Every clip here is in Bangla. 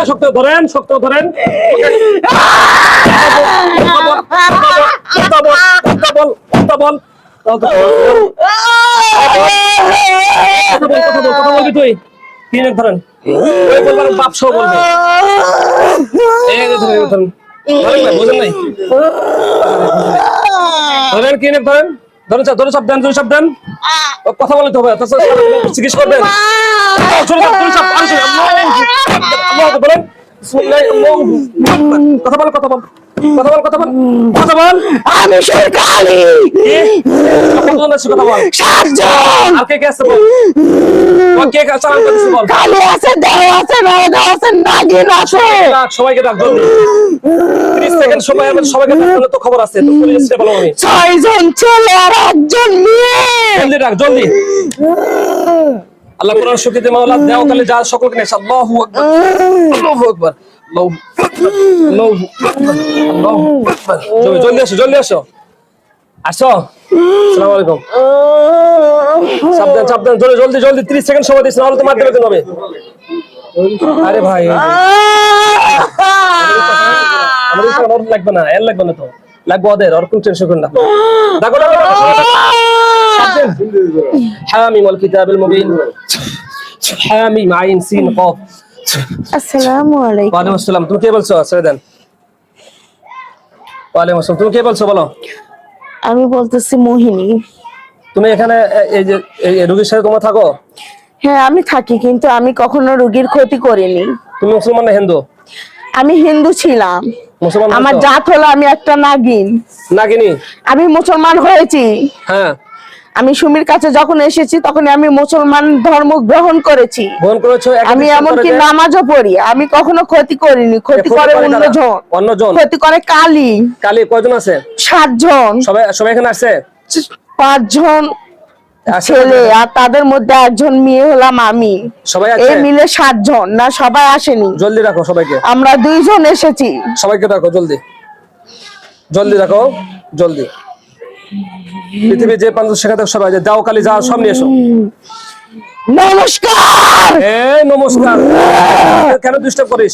শক্ত ধরেন, শক্ত ধরেন। কথা বল, কথা বল, কথা বলবি তুই। তিন ধরেন, বলবার বাপ সহ বলবে। বুঝেন নাই? ধরেন কি ধরেন, ধরে সব দেন, সব দেন। কথা বলতে হবে, চিকিৎসা করবেন। বলেন কথা বল, কথা বল, কথা বল, কথা বল, কথা বল। আমি সরকারি কথা বল। 7 জন। আর কে কে আছে বল? কে কে চালান করতেছে বল? কালী আছে, দেও আছে, নরদ আছে, নাগিন আছে। সবাইকে ডাক জলদি। 30 সেকেন্ড সময় আছে, সবাইকে ডাক, তো খবর আছে। তো পুলিশে বলো আমি। 6 জন ছেলে আর 1 জন মেয়ে। জলদি ডাক, জলদি। আল্লাহ কোরআন শক্তি দিয়ে মাওলা দেও কালে যা সকলকে নেস। আল্লাহু আকবার, আল্লাহু আকবার, আল্লাহু আকবার, আল্লাহু আকবার। জলদি আসো, জলদি আসো, আসো। আসসালামু আলাইকুম। সাবধান, সাবধান, জলদি জলদি জলদি। 30 সেকেন্ড সময় দিছ, নাহলে তো মারতে বেতন হবে। আরে ভাই, আমাদের তো আর লাগবে না, এর লাগবে না তো, লাগবে ওদের। আর কোন টেনশন করুন না। দেখো দেখো حاميم والكتاب المبين حاميم عين سين قاف। আসসালামু আলাইকুম। ওয়ালাইকুম আসসালাম। তুমি কে বলছো? ছেড়ে দেন। ওয়ালাইকুম আসসালাম। তুমি কে বলছো বলো? আমি বলতেছি মোহিনী। তুমি এখানে এই যে এই রোগীর সাথে তোমরা থাকো? হ্যাঁ আমি থাকি, কিন্তু আমি কখনো রোগীর ক্ষতি করিনি। তুমি মুসলমান না হিন্দু? আমি হিন্দু ছিলাম, মুসলমান আমার জাত হলো আমি একটা নাগিন। নাগিনী? আমি মুসলমান হয়েছি। হ্যাঁ, আমি সুমির কাছে যখন এসেছি তখন আমি মুসলমান ধর্ম গ্রহণ করেছি। গ্রহণ করেছো? আমি এমনকি নামাজও পড়ি। আমি কখনো ক্ষতি করিনি। ক্ষতি করে অন্যজন। অন্যজন ক্ষতি করে কালী। কালী কয়জন আছে? 7 জন। সবাই সবাই এখানে আসছে? 5 জন ছেলে আর তাদের মধ্যে 1 জন মেয়ে হলাম আমি। সবাই আছে? এই মিলে 7 জন। না, সবাই আসেনি। জলদি রাখো সবাইকে। আমরা 2 জন এসেছি। সবাইকে রাখো জলদি, জলদি রাখো, জলদি। পৃথিবী যে প্রান্ত সেখানে সবাই যাও কালী যাও, সব নিয়ে এসো। নমস্কার। এই নমস্কার। কেন ডিস্টার্ব করিস?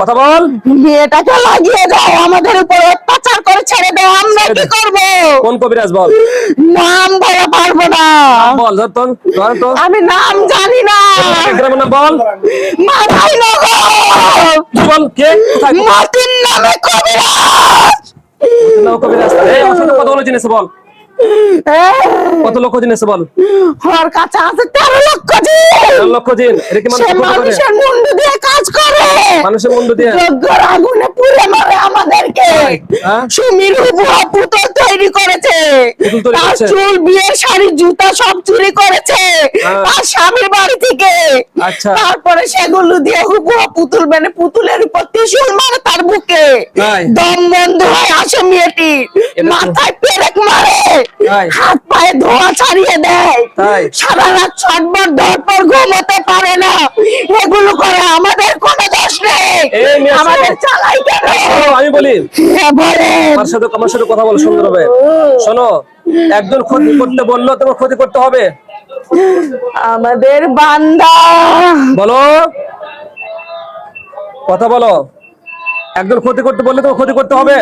কথা বল। মেয়েটাকে লাগিয়ে দাও, আমাদের উপর অত্যাচার করে ছেড়ে দাও। আমরা কি করব? কোন কবিরাজ বল? নাম বলা পারবো না। বল ধর তো। আমি নাম জানি না। গ্রামের নাম বল। মাথায় নগর। বল কে? মাটির নামে কবিরাজ। কবিরাজ এই অসংখ্য কত হলো জিনিস বল? কত লক্ষ জিনিস বল? ওর কাছে আছে 13 লক্ষ জিন। 13 লক্ষ জিন। এটা কি মানুষের মুন্ডু দিয়ে কাজ করে? মানুষের মুন্ডু দিয়ে? যজ্ঞের আগুনে পুড়ে মারে আমাদেরকে। সুমির উপর পুতুল তৈরি করেছে। তার চুল, বিয়ের শাড়ি, জুতা সব চুরি করেছে তার স্বামীর বাড়ি থেকে। আচ্ছা, তারপরে সেগুলো দিয়ে হুবহু পুতুল বানিয়ে পুতুলের উপর ত্রিশূল মারে তার বুকে। দম বন্ধ হয়ে আসে মেয়েটি, মাথায় পেরেক মারে, হাত পায়ে ধোয়া ছাড়িয়ে দেয়, সারা রাত ছটফট ধরপড় ঘুমোতে পারে না। এগুলো করে আমাদের কোনো দোষ নেই। আমাদের চালাই কেন? আমি বলি, হ্যাঁ বলেন। আমার সাথে কথা বলো সুন্দর হবে। শোনো, একজন ক্ষতি করতে বললো তোমার ক্ষতি করতে হবে। আমাদের বান্দা। বলো, কথা বলো। একজন ক্ষতি করতে বললে তোমার ক্ষতি করতে হবে।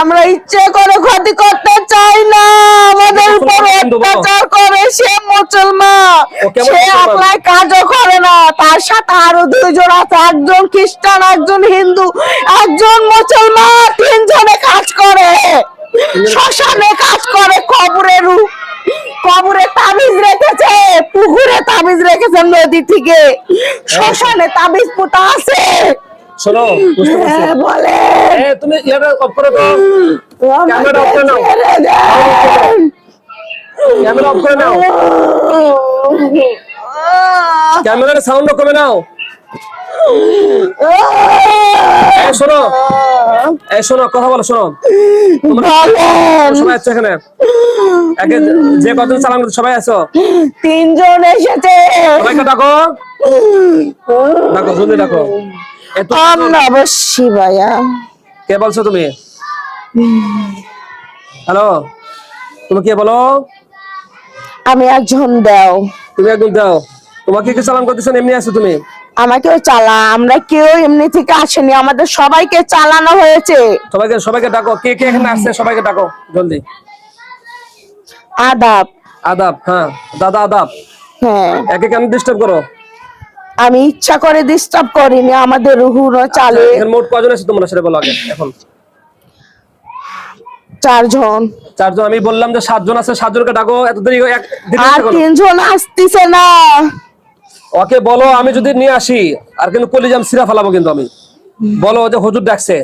আমরা ইচ্ছে করে ক্ষতি করতে চাই না। আমাদের উপর অত্যাচার করে সে মুসলমান। সে আপনার কাজও করে না, তার সাথে আরো 2 জন আছে। 1 জন খ্রিস্টান, 1 জন হিন্দু, 1 জন মুসলমান। 3 জনে কাজ করে। শ্মশানে কাজ করে, কবরে তাবিজ রেখেছে, পুকুরে তাবিজ রেখেছে, নদী থেকে শ্মশানে তাবিজ পোতা আছে। শোনো, বুঝতে পারছি। বলে তুমি ইয়াটা অফ করে দাও, ক্যামেরা অফ করে নাও, ক্যামেরা অফ করে নাও, ক্যামেরার সাউন্ড কমে নাও। শোনো, শোনো, কথা বলো। শোনো, সবাই আছো এখানে? যে কতজন চালান সবাই আছো? 3 জন এসেছে। সবাইকে ডাকো, ডাকো, জলদি ডাকো। ভাইয়া কে বলছো তুমি? হ্যালো, তুমি কে বলো? আমি একজন দেও। তুমি একজন দাও। তোমাকে কি চালান করতেছেন? এমনি আছো তুমি? আমাকেও চালা, আমরা কেউ এমনি থেকে আসেনি, আমাদের সবাইকে চালানো হয়েছে। সবাইকে ডাকো, কে কে এখানে আসছে সবাইকে ডাকো জলদি। আদাব। আদাব, হ্যাঁ দাদা আদাব। হ্যাঁ, একে কেন ডিস্টার্ব করো? আমি ইচ্ছা করে ডিস্টার্ব করিনি, আমাদের রুহুরও চালে। এখানে মোট কজন আছে তোমরা সেটা বলো আগে। এখন 4 জন। 4 জন। আমি বললাম যে 7 জন আছে, 7 জনকে ডাকো। এত দেরি আর 3 জন আসতেছে না। ওকে বলো আমি যদি নিয়ে আসি আর কিন্তু কলিজাম সিরা ফেলাবো কিন্তু আমি। বলো যে হুজুর ডাকছে,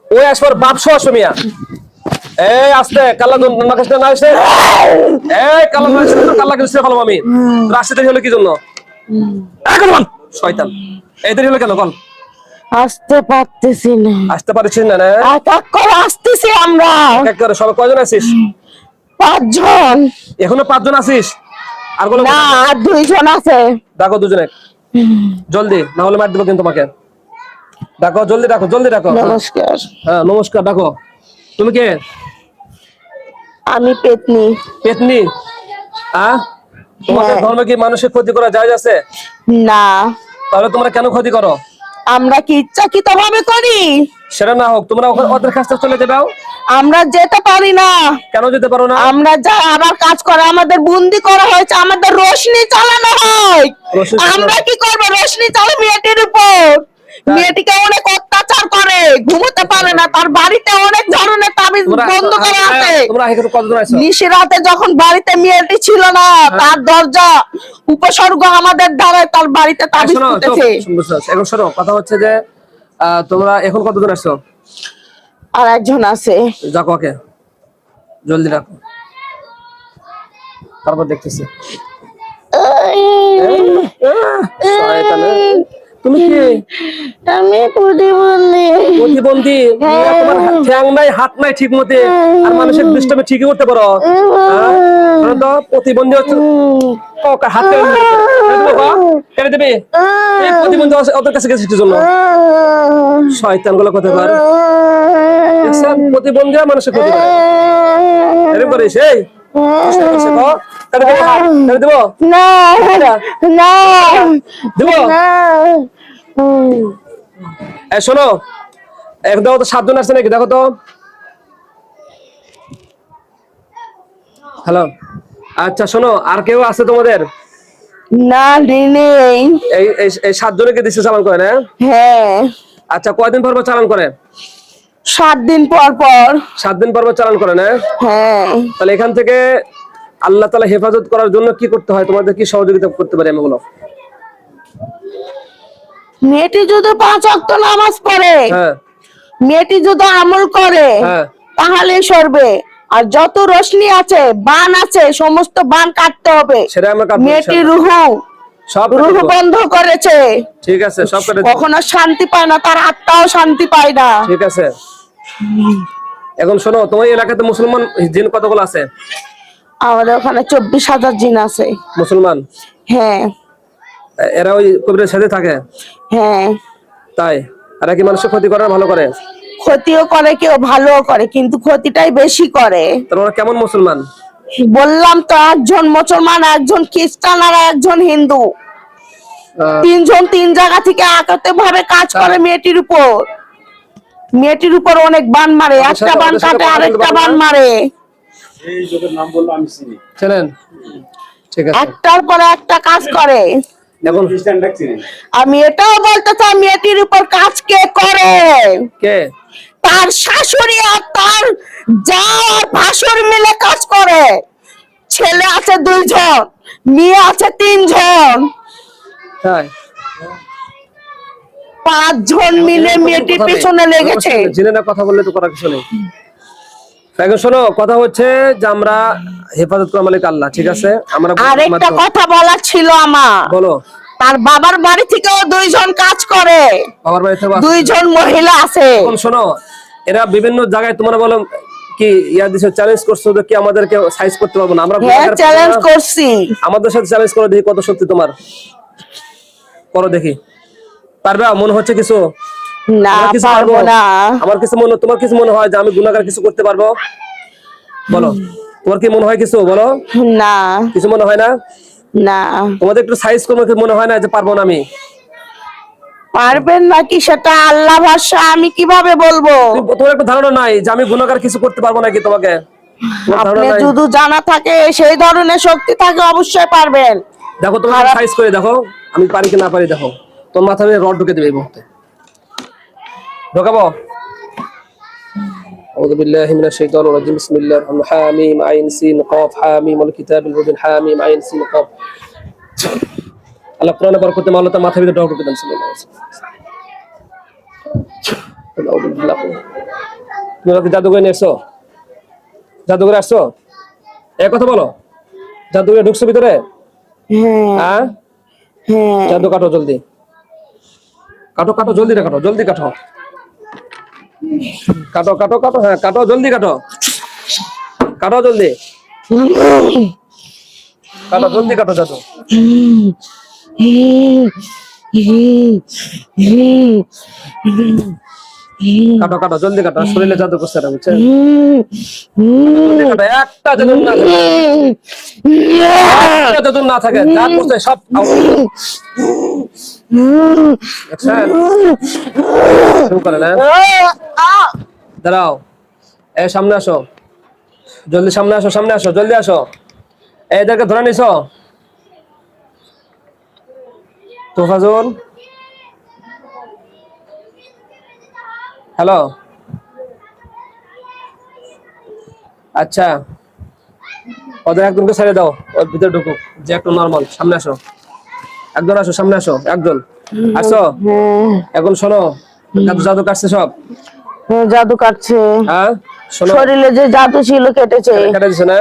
ওই আসবার বাপ সহ আসো মিয়া। এই আস্তে কাল্লা নাকাশ না আসে, এই কাল্লা কাল্লা কিন্তু সিরা ফেলাবো আমি। রাস্তা দেরি হলো কি জন্য? শয়তান, এই দেরি হলো কেন বল? আসতে পারতেছি না। আসতে পারছিস না? এক এক করে আসতেছি আমরা। এক করে সবাই কয়জন আছিস? 5 জন। এখনো 5 জন আছিস? আর বলো না, আর 2 জন আছে। ডাকো দুজনে জলদি, না হলে মার দেবো কিন্তু তোমাকে। ডাকো জলদি, ডাকো জলদি ডাকো। নমস্কার। হ্যাঁ নমস্কার, ডাকো। তুমি কে? আমি পেতনি। পেতনি? তোমাদের ধর্মে কি মানুষের ক্ষতি করা জায়েজ আছে? না। তাহলে তোমরা কেন ক্ষতি করো? আমরা কি ইচ্ছাকৃত ভাবে করি? সেটা না হোক, তোমরা ওদের কাছে চলে যাবে। আমরা যেতে পারি না। কেন যেতে পারো না? আমরা যা আবার কাজ করে, আমাদের বন্দি করা হয়েছে, আমাদের রোশনি চালানো হয়। আমরা কি করবো? রোশনি চালানো মেয়েটির উপর। মেয়েটিকে অনেক অত্যাচার করে, ঘুমোতে পারে না, তার বাড়িতে অনেক ধরনের তাবিজ বন্ধ করা আছে। তোমরা এখানে কতজন আছো? নিশিরাতে যখন বাড়িতে মেয়েটি ছিল না, তার দরজা উপসর্গ আমাদের দ্বারা তার বাড়িতে তাবিজ ফুটেছে। এখন শোনো, কথা হচ্ছে যে তোমরা এখন কতজন আছো? আর একজন আছে। যাকো, ওকে জলদি রাখো, তারপর দেখতেছি। তুমি কি? আমি প্রতিবন্ধী। প্রতিবন্ধী? তোমার ঠ্যাং নাই, হাত নাই ঠিক মতে, আর মানুষের দৃষ্টামে ঠিকই করতে পারো? তো প্রতিবন্ধী হচ্ছে হাত কেটে দেবে। এই প্রতিবন্ধী ওদের কাছে গেছে কি জন্য? শয়তান গুলো কথা বল। প্রতিবন্ধী মানুষের ক্ষতি করে, এরকম করিস? এই দেবো না না দেবো। শোনো, এক দেখো তো 7 জন আসছে নাকি, দেখো তো। হ্যালো, আচ্ছা শোনো, আর কেউ আছে তোমাদের? না, নেই। এই 7 জনকে দিচ্ছে চালান করে না? হ্যাঁ। আচ্ছা, কয়দিন পর চালান করে? 7 দিন পর পর। 7 দিন পর চালান করে না? হ্যাঁ। তাহলে এখান থেকে আল্লাহ তাআলা হেফাজত করার জন্য কি করতে হয়? তোমাদের কি সহযোগিতা করতে পারি আমি, বলো? মেয়েটি যদি 5 ওয়াক্ত নামাজ পড়ে, মেয়েটি যদি আমল করে, তাহলে সরবে। আর যত রোশনি আছে, বান আছে, সমস্ত বান কাটতে হবে। মেয়েটি রুহু বন্ধ করেছে। ঠিক আছে, সব করে কখনো শান্তি পায় না, তার আত্মাও শান্তি পায় না। ঠিক আছে। এখন শোনো, তোমার এলাকাতে মুসলমান জিন কতগুলো আছে? আমাদের ওখানে 24,000 জিন আছে। মুসলমান? হ্যাঁ। এরা ওই কবিরের সাথে থাকে? হ্যাঁ। তাই? এরা কি মানুষের ক্ষতি করে, ভালো করে? ক্ষতিও করে, কেউ ভালোও করে, কিন্তু ক্ষতিটাই বেশি করে। তোমরা কেমন মুসলমান? বললাম তো, একজন মুসলমান, একজন খ্রিস্টান, আর একজন হিন্দু। 3 জন 3 জায়গা থেকে একত্রিত ভাবে কাজ করে মেয়েটির উপর। মেয়েটির উপর অনেক বান মারে, একটা বান কাটে, আরেকটা বান মারে। এই লোকের নাম বললো আমি চিনি। চেনেন? ঠিক আছে। একটার পর একটা কাজ করে। এখন খ্রিস্টান ডাকছি। আমি এটাও বলতে চাই, মেয়েটির উপর কাজ কে করে? কে? তার শাশুড়ি আর তার জা আর ভাসুর মিলে কাজ করে। ছেলে আছে 2 জন, মেয়ে আছে 3 জন। তাই? 5 জন মিলে মেয়েটির পেছনে লেগেছে। জেনে না কথা বললে তো করার কিছু নেই। এখন শোনো, কথা হচ্ছে যে আমরা হেফাজত করা মালিক আল্লাহ, ঠিক আছে? আমরা আরেকটা কথা বলার ছিল আমার। বলো। তার বাবার বাড়ি থেকেও 2 জন কাজ করে। বাবার বাড়ি থেকে 2 জন মহিলা আছে। এখন শোনো, এরা বিভিন্ন জায়গায় তোমরা বলো কি ইয়া দিছো, চ্যালেঞ্জ করছো যে কি আমাদেরকে সাইজ করতে পারবো না? আমরা চ্যালেঞ্জ করছি। আমাদের সাথে চ্যালেঞ্জ করো, দেখি কত শক্তি তোমার। করো দেখি, পারবে? মনে হচ্ছে কিছু? না, পারবো না। আমার কিছু মনে, তোমার কিছু মনে হয় যে আমি গুনাহগার কিছু করতে পারবো? বলো, তোমার কি মনে হয় কিছু? বলো। না, কিছু মনে হয় না? না তোমাদের একটু সাইজ কমে মনে হয় না যে পারবো না আমি? পারবেন নাকি সেটা আল্লাহ ভরসা, আমি কিভাবে বলবো? তোমার একটু ধারণা নাই যে আমি গুণাকার কিছু করতে পারবো নাকি তোমাকে? তোমার ধারণা আপনি নাই? যদি জানা থাকে, সেই ধরনের শক্তি থাকে, অবশ্যই পারবেন। দেখো তোমার সাইজ করে দেখো আমি পারি কি না পারি। দেখো তোমার মাথায় রড ঢুকে দেবে এই মুহূর্তে। ঢোকাবো? أعوذ بالله من الشيطان الرجيم بسم الله الرحمن الرحيم حاميم عين سين قاف حاميم والكتاب المبين حاميم عين سين قاف আল্লাহ কোরআনে বরকতে আল্লাহ তার মাথার ভিতরে ঢুকে দেন সাল্লাল্লাহু আলাইহি ওয়াসাল্লাম। তুমি কি জাদুঘরে নিয়েছো? জাদুঘরে আসছো? এক কথা বলো, জাদুঘরে ঢুকছো ভিতরে? হ্যাঁ হ্যাঁ হ্যাঁ জাদু কাটো জলদি, কাটো কাটো জলদি রে, কাটো জলদি, কাটো কাটো কাটো কাটো, হ্যাঁ কাটো জলদি, কাটো কাটো জলদি, কাটো জলদি, কাটো জাদু। কাটো কাটো জলদি কাটো, শরীরে জাদু করছে না, বুঝছেন? জলদি কাটো, একটা জাদু না থাকে, একটা জাদু না থাকে, যা করছে সব out। দেখছেন? শুরু করেন, হ্যাঁ? দাঁড়াও, এই সামনে আসো, জলদি সামনে আসো, সামনে আসো, জলদি আসো। এদেরকে ধরে নিছো? তোফাজুল, হ্যালো, আচ্ছা ওদের একজনকে ছেড়ে দাও, ওর ভিতরে ঢুকুক, যে একটু নর্মাল। সামনে আসো, একজন আসো, সামনে আসো, একজন আসো। এখন শোনো, জাদু জাদু কাটছে সব? জাদু কাটছে, হ্যাঁ শোনো, শরীরে যে জাদু ছিল কেটেছে। কেটে দিছে না?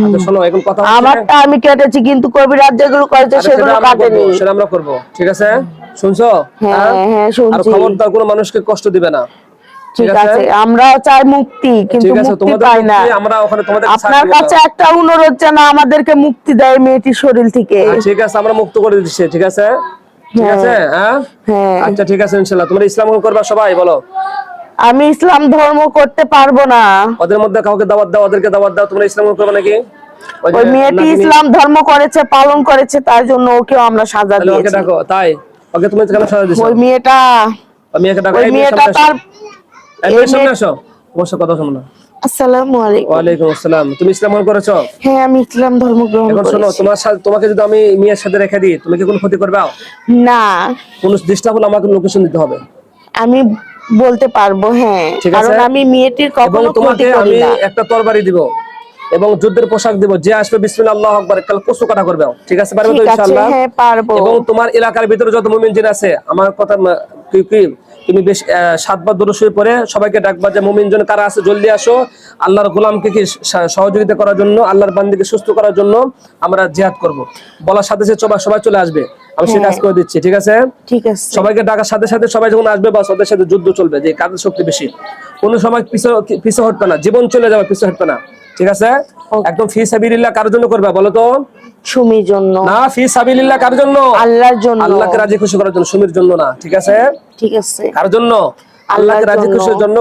আচ্ছা শোনো, এখন কথা হচ্ছে, আমারটা আমি কেটেছি, কিন্তু কবিরাজ যেগুলো করেছে আরে সেগুলো সেটা আমরা করবো, কাটেনি। সেটা আমরা করবো, ঠিক আছে? শুনছো? হ্যাঁ হ্যাঁ আর শুনছি। খবরদার কোনো মানুষকে কষ্ট দিবে না, ঠিক আছে, আমরা চাই মুক্তি, কিন্তু ঠিক আছে? মুক্তি তোমাদের পাই না। মুক্তি, আমরা ওখানে তোমাদের আপনার কাছে একটা অনুরোধ, যেন আমাদেরকে মুক্তি দেয় মেয়েটির শরীর থেকে। ঠিক আছে, আমরা মুক্ত করে দিচ্ছি, ঠিক আছে? ঠিক আছে, হ্যাঁ হ্যাঁ আচ্ছা ঠিক আছে ইনশাআল্লাহ। তোমরা ইসলাম গ্রহণ করবা সবাই, বলো। আমি ইসলাম ধর্ম করতে পারবো না। ওদের মধ্যে কাউকে দাওয়াত দাও, ওদেরকে দাওয়াত দাও, তোমরা ইসলাম গ্রহণ করবে নাকি? যে ওই মেয়েটি নাকি ইসলাম ধর্ম করেছে, পালন করেছে, তার জন্য ওকেও আমরা সাজা তাহলে ওকে দিয়েছি। ডাকো, তাই ওকে তুমি কেন সাজা দিছো? ওই মেয়েটা আমি একে ডাকো, ওই এই মেয়েটা সামনে আসো, তার এই মেয়ের সামনে আসো, তোমার সাথে কথা শোনো না। আসসালামু আলাইকুম। ওয়ালাইকুম আসসালাম। তুমি ইসলাম গ্রহণ করেছো? হ্যাঁ আমি ইসলাম ধর্ম গ্রহণ এখন শোনো, করেছি। তোমার সাথে, তোমাকে যদি আমি মেয়ের সাথে রেখে দিই, তুমি কি কোনো ক্ষতি করবে? না কোনো ডিস্টার্ব হলে আমাকে লোকেশন দিতে হবে, আমি বলতে পারবো, হ্যাঁ, ঠিক আছে? কারণ আমি মেয়েটির এবং কখনো ক্ষতি তোমাকে করি আমি না। একটা তরবারি দিব এবং যুদ্ধের পোশাক দিব, যে আসবে বিসমিল্লাহ আল্লাহু আকবার কাল কসু কাটা করবে, ঠিক আছে? পারবে তো ঠিক আছে, ইনশাআল্লাহ? হ্যাঁ পারবো। এবং তোমার এলাকার ভিতরে যত মুমিন জিন আছে, আমার কথা তুমি বেশ 7 বার দুরূদ শরীফ পড়ে সবাইকে ডাকবা যে মুমিন জন কারা আছে জলদি আসো, আল্লাহর গোলামকে কি সহযোগিতা করার জন্য, আল্লাহর বান্দাকে সুস্থ করার জন্য আমরা জিহাদ করব। বলার সাথে সাথে সবাই চলে আসবে, আমি সেটা কাজ করে দিচ্ছি, ঠিক আছে? ঠিক আছে, সবাইকে ডাকার সাথে সাথে সবাই যখন আসবে, বাস ওদের সাথে যুদ্ধ চলবে, যে কাদের শক্তি বেশি। কোনো সময় পিছু হটবে না, জীবন চলে যাবে, পিছু হটবে না, ঠিক আছে? একদম ফি সাবিলিল্লাহ কার জন্য করবে বলো তো? সুমির জন্য না, ফি সাবিলিল্লাহ কার জন্য? আল্লাহর জন্য। আল্লাহকে রাজি খুশি করার জন্য, সুমির জন্য না, ঠিক আছে? ঠিক আছে, কার জন্য? আল্লাহকে রাজি খুশির জন্য,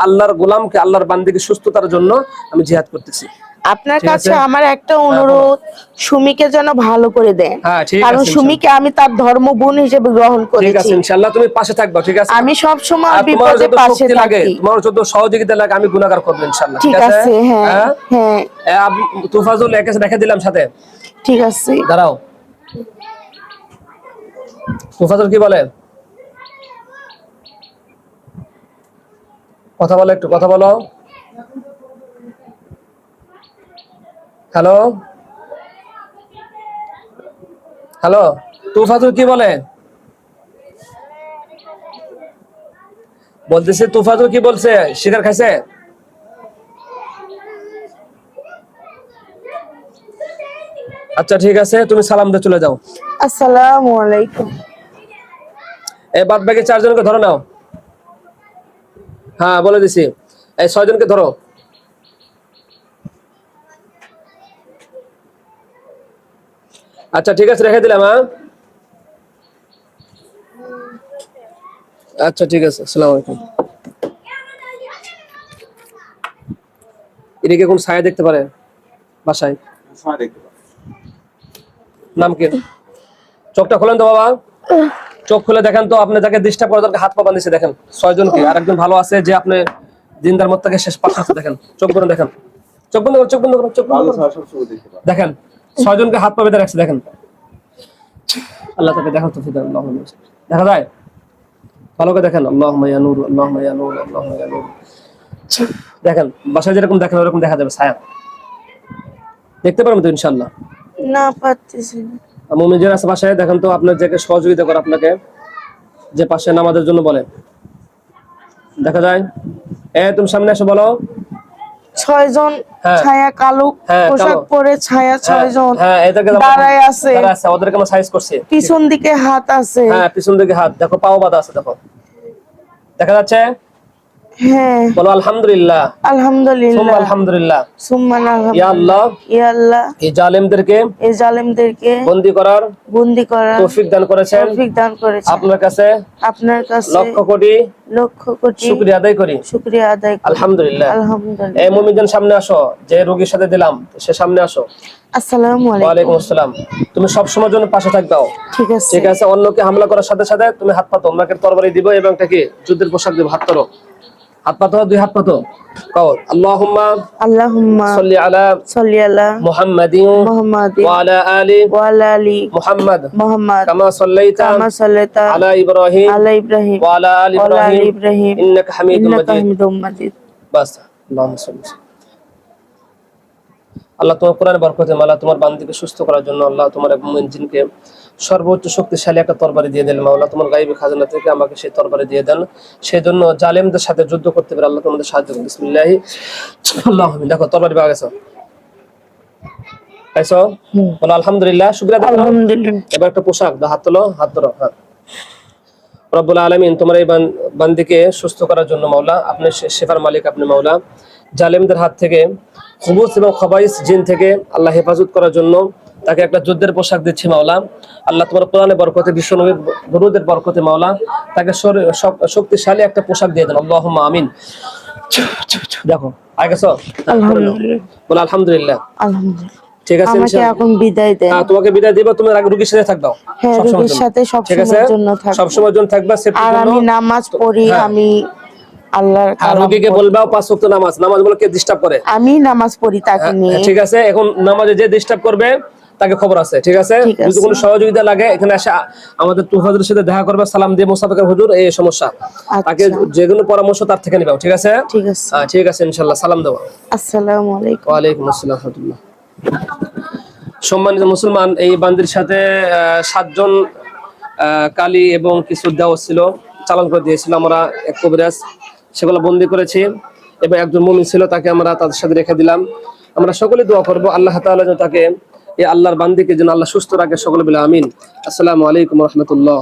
আল্লাহর গোলামকে, আল্লাহর বান্দাকে সুস্থতার জন্য আমি জিহাদ করতেছি। আপনার ঠিক কাছে আছে? আমার একটা অনুরোধ, সুমিকে যেন ভালো করে দেন, হ্যাঁ ঠিক কারণ আছে, সুমিকে আমি তার ধর্ম বোন হিসেবে গ্রহণ ঠিক করেছি। আছে ইনশাআল্লাহ, তুমি পাশে থাকবা, ঠিক আছে? আমি সব সময় আর তোমার বিপদে যত পাশে শক্তি লাগে, থাকি। তোমার যত সহযোগিতা লাগে, আমি গুনাহগার করব ইনশাআল্লাহ, ঠিক আছে, হ্যাঁ হ্যাঁ তুফাজুল একে রেখে দিলাম সাথে, ঠিক আছে। দাঁড়াও। তুফাজুল কি বলে? কথা বলো, একটু কথা বলো। হ্যালো হ্যালো, তুফাজুল কি বলে? বলতেছে তুফাজুল কি বলছে? শিকার খাইছে? আচ্ছা ঠিক আছে, তুমি সালাম দিয়ে চলে যাও। আসসালামু আলাইকুম। এই বাদ বাকি 4 জনকে ধরো নাও। হ্যাঁ বলে দিছি, এই 6 জনকে ধরো। আচ্ছা ঠিক আছে, রেখে দিলাম। হ্যাঁ আচ্ছা ঠিক আছে, আসসালামু আলাইকুম। এদিকে কোন ছায়া দেখতে পারে বাসায়? সময় দেখতে পাবো। নাম কি? চোখটা খোলেন তো বাবা, চোখ খুলে দেখেন তো আপনি যাকে ডিস্টার্ব করে তাকে হাত পা বাঁধিয়েছে দেখেন 6 জনকে, আর একজন ভালো আছে যে আপনি জিন্দার মত থেকে শেষ পাশে আছে দেখেন, চোখ বন্ধ দেখেন, চোখ বন্ধ করুন, চোখ বন্ধ করুন, চোখ বন্ধ ভালো করুন। স্যার সবসময় দেখতে পারে। দেখেন 6 জনকে হাত পা বেঁধে রাখছে দেখেন, আল্লাহ তাকে দেখার তৌফিক দান, আল্লাহুম্মা আমিন। দেখা যায় ভালো করে দেখেন, আল্লাহুম্মা ইয়া নূর, আল্লাহুম্মা ইয়া নূর, আল্লাহুম্মা ইয়া নূর। দেখেন বাসায় যেরকম দেখেন ওরকম দেখা যাবে ছায়া, দেখতে পারবেন তো ইনশাআল্লাহ। না পারতেছি না। মুমিন যারা আছে বাসায় দেখেন তো আপনার যাকে সহযোগিতা করে আপনাকে, যে পাশে নামাজের জন্য বলে, দেখা যায়। তুমি সামনে এসে বলো। 6 জন হ্যাঁ। ছায়া কালো হ্যাঁ, পোশাক কালো। পরে ছায়া 6 জন হ্যাঁ এদেরকে দাঁড়ায় আছে, ওদেরকে আমরা সাইজ করছি। পিছন দিকে হাত আছে। হ্যাঁ পিছন দিকে হাত দেখো, পাও বাঁধা আছে দেখো, দেখা যাচ্ছে। হ্যাঁ বলো আলহামদুলিল্লাহ, আলহামদুলিল্লাহ, সুম্মা আলহামদুলিল্লাহ। সুম্মান ইয়া আলহামদুলিল্লাহ। আল্লাহ, ইয়া আল্লাহ, এই জালেমদেরকে এই জালেমদেরকে বন্দী করার বন্দী করার তৌফিক দান করেছেন, তৌফিক দান করেছেন। আপনার কাছে আপনার কাছে লক্ষ কোটি লক্ষ কোটি শুকরিয়া আদায় করি। শুকরিয়া আদায় করি। আলহামদুলিল্লাহ। আলহামদুলিল্লাহ। এই মুমিনজন সামনে আসো, যে রোগীর সাথে দিলাম সে সামনে আসো। আসসালামু আলাইকুম। ওয়ালাইকুম আসসালাম। তুমি সব সময়ের জন্য পাশে থাকবাও, ঠিক আছে। ঠিক আছে? অন্যকে হামলা করার সাথে সাথে তুমি হাত পাতো, ওনাকে তরবারি দিব এবং তাকে যুদ্ধের পোশাক দিব। হাত করো, হাত পাতো, 2 হাত পাতো। কও আল্লাহুম্মা আল্লাহুম্মা সাল্লি আলা সাল্লি আলা মুহাম্মাদিন মুহাম্মাদিন ওয়া আলা আলি ওয়া আলা আলি মুহাম্মাদ মুহাম্মাদ কামা সাল্লাইতা কামা সাল্লাইতা আলা ইব্রাহিম আলা ইব্রাহিম ওয়া আলা আলি ওয়া আলা আলি ইব্রাহিম ইব্রাহিম ইন্নাকা হামিদুম ইন্নাকা মাজিদ। হামিদুম মাজিদ। বাস, আল্লাহুম্মা সাল্লি। আল্লাহ তোমার কোরআনের বরকতে মাওলা তোমার বান্দিকে সুস্থ করার জন্য আল্লাহ তোমার এক মুমিন জিনকে সর্বোচ্চ শক্তিশালী একটা তরবারি দিয়ে দেন মাওলা, তোমার গায়বী খাজানা থেকে আমাকে সেই তরবারি দিয়ে দেন, সেই জন্য জালেমদের সাথে যুদ্ধ করতে পারে আল্লাহ তোমাদের সাহায্য করুন। বিসমিল্লাহ আল্লাহুম্মা। দেখো তরবারি পাওয়া গেছে, পাইছো? বলো আলহামদুলিল্লাহ, শুকরিয়া দাও। আলহামদুলিল্লাহ। এবার একটা পোশাক দাও, হাত তোলো, হাত ধরো। হ্যাঁ রব্বুল আলামিন, তোমার এই বান্দিকে সুস্থ করার জন্য মাওলা, আপনি শেফার মালিক, আপনি মাওলা জালেমদের হাত থেকে, খুবুস এবং খবাইস জিন থেকে আল্লাহ হেফাজত করার জন্য তাকে একটা যুদ্ধের পোশাক দিচ্ছি মাওলা। আল্লাহ তোমার কোরআনের বরকতে, বিশ্বনবীর দরুদের বরকতে মাওলা তাকে শক্তিশালী একটা পোশাক দিয়ে দেন। আল্লাহুম্মা আমিন। দেখো আগে গেছো? আলহামদুলিল্লাহ। বলো আলহামদুলিল্লাহ। আলহামদুলিল্লাহ। ঠিক আছে আমাকে ইনশাআল্লাহ। এখন বিদায় দেন। হ্যাঁ তোমাকে বিদায় দিব, তুমি আগে রোগীর সাথে থাকবা। হ্যাঁ, সবসময়ের রোগীর জন্য। সাথে সব ঠিক আছে? সময়ের জন্য থাকবো। সব সময়ের জন্য থাকবা, সেফটির আর জন্য। আমি নামাজ পড়ি, হ্যাঁ। আমি আল্লাহর আর কালাম রোগীকে পড়ি। বলবা 5 ওয়াক্ত নামাজ, নামাজ বলে কে ডিস্টার্ব করে। আমি নামাজ পড়ি তাকে নিয়ে। ঠিক আছে, এখন নামাজে যে ডিস্টার্ব করবে তাকে খবর আছে, ঠিক আছে? ঠিক আছে। যদি কোনো সহযোগিতা লাগে এখানে এসে আমাদের তুফাজের সাথে দেখা করবে, সালাম দিয়ে মুস্তাফা হুজুর এই সমস্যা, তাকে যে কোনো পরামর্শ তার থেকে নিবা, ঠিক আছে? ঠিক আছে। ঠিক আছে ইনশাআল্লাহ, সালাম দেবো। আসসালামু আলাইকুম। ওয়া আলাইকুম আসসালাম ওয়া রাহমাতুল্লাহ। সম্মানিত মুসলমান, এই বান্দির সাথে 7 জন কালী এবং কিছু দেওয়া ছিল, চালান করে দিয়েছিল আমরা এক কবিরাজ, সেগুলো বন্দি করেছি এবং একজন মুমিন ছিল তাকে আমরা তাদের সাথে রেখে দিলাম। আমরা সকলে দোয়া করবো আল্লাহ তাআলা যেন তাকে, এই আল্লাহর বান্দিকে যেন আল্লাহ সুস্থ রাখে, সকলে বলে আমিন। আসসালামু আলাইকুম ওয়া রাহমাতুল্লাহ।